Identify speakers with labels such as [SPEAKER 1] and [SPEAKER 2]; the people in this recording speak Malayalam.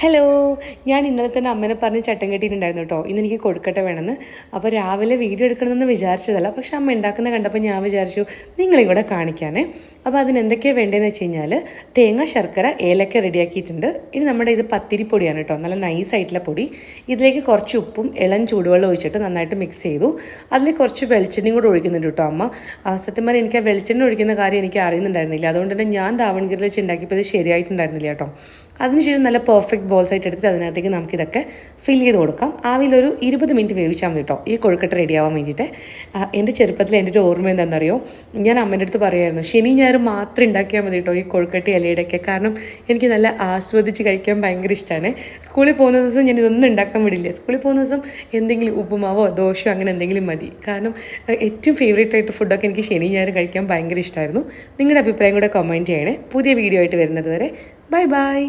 [SPEAKER 1] ഹലോ, ഞാൻ ഇന്നലെ തന്നെ അമ്മേനെ പറഞ്ഞ് ചട്ടം കെട്ടിയിട്ടുണ്ടായിരുന്നു കേട്ടോ. ഇന്ന് എനിക്ക് കൊഴുക്കട്ട വേണമെന്ന്. അപ്പോൾ രാവിലെ വീഡിയോ എടുക്കണമെന്ന് വിചാരിച്ചതല്ല, പക്ഷെ അമ്മ ഉണ്ടാക്കുന്ന കണ്ടപ്പോൾ ഞാൻ വിചാരിച്ചു നിങ്ങളെയും കൂടെ കാണിക്കാനേ. അപ്പോൾ അതിന് എന്തൊക്കെയാണ് വേണ്ടതെന്ന് വെച്ച് കഴിഞ്ഞാൽ തേങ്ങ, ശർക്കര, ഏലക്ക റെഡിയാക്കിയിട്ടുണ്ട്. ഇനി നമ്മുടെ ഇത് പത്തിരിപ്പൊടിയാണ് കേട്ടോ, നല്ല നൈസായിട്ടുള്ള പൊടി. ഇതിലേക്ക് കുറച്ച് ഉപ്പും ഇളം ചൂടുവെള്ളം ഒഴിച്ചിട്ട് നന്നായിട്ട് മിക്സ് ചെയ്തു. അതിൽ കുറച്ച് വെളിച്ചെണ്ണയും കൂടെ ഒഴിക്കുന്നുണ്ട് കേട്ടോ അമ്മ. സത്യം പറഞ്ഞാൽ എനിക്ക് ആ വെളിച്ചെണ്ണ ഒഴിക്കുന്ന കാര്യം എനിക്ക് അറിയുന്നുണ്ടായിരുന്നില്ല. അതുകൊണ്ട് തന്നെ ഞാൻ ദാവൺഗിരിയിൽ വെച്ച് ഉണ്ടാക്കിയപ്പോൾ ഇത് ശരിയായിട്ടുണ്ടായിരുന്നില്ല കേട്ടോ. അതിനുശേഷം നല്ല പെർഫെക്റ്റ് ബോൾസ് ആയിട്ട് എടുത്തിട്ട് അതിനകത്തേക്ക് നമുക്കിതൊക്കെ ഫില്ല് ചെയ്ത് കൊടുക്കാം. ആവിലൊരു 20 മിനിറ്റ് വേവിച്ചാൽ മതി കേട്ടോ ഈ കൊഴുക്കട്ട റെഡിയാവാൻ വേണ്ടിയിട്ട്. എൻ്റെ ചെറുപ്പത്തിൽ എൻ്റെ ഒരു ഓർമ്മ എന്താണെന്നറിയോ, ഞാൻ അമ്മേൻ്റെ അടുത്ത് പറയുമായിരുന്നു ശനി ഞായറും മാത്രം ഉണ്ടാക്കിയാൽ മതി കേട്ടോ ഈ കൊഴുക്കട്ട ഇലയുടെയൊക്കെ. കാരണം എനിക്ക് നല്ല ആസ്വദിച്ച് കഴിക്കാൻ ഭയങ്കര ഇഷ്ടമാണ്. സ്കൂളിൽ പോകുന്ന ദിവസം ഞാൻ ഇതൊന്നും ഉണ്ടാക്കാൻ വിടില്ല. സ്കൂളിൽ പോകുന്ന ദിവസം എന്തെങ്കിലും ഉപ്പുമാവോ ദോശയോ അങ്ങനെ എന്തെങ്കിലും മതി. കാരണം ഏറ്റവും ഫേവറേറ്റ് ആയിട്ട് ഫുഡൊക്കെ എനിക്ക് ശനി ഞായറും കഴിക്കാൻ ഭയങ്കര ഇഷ്ടമായിരുന്നു. നിങ്ങളുടെ അഭിപ്രായം കൂടെ കമൻറ്റ് ചെയ്യണേ. പുതിയ വീഡിയോ ആയിട്ട് വരുന്നത് വരെ ബൈ ബൈ.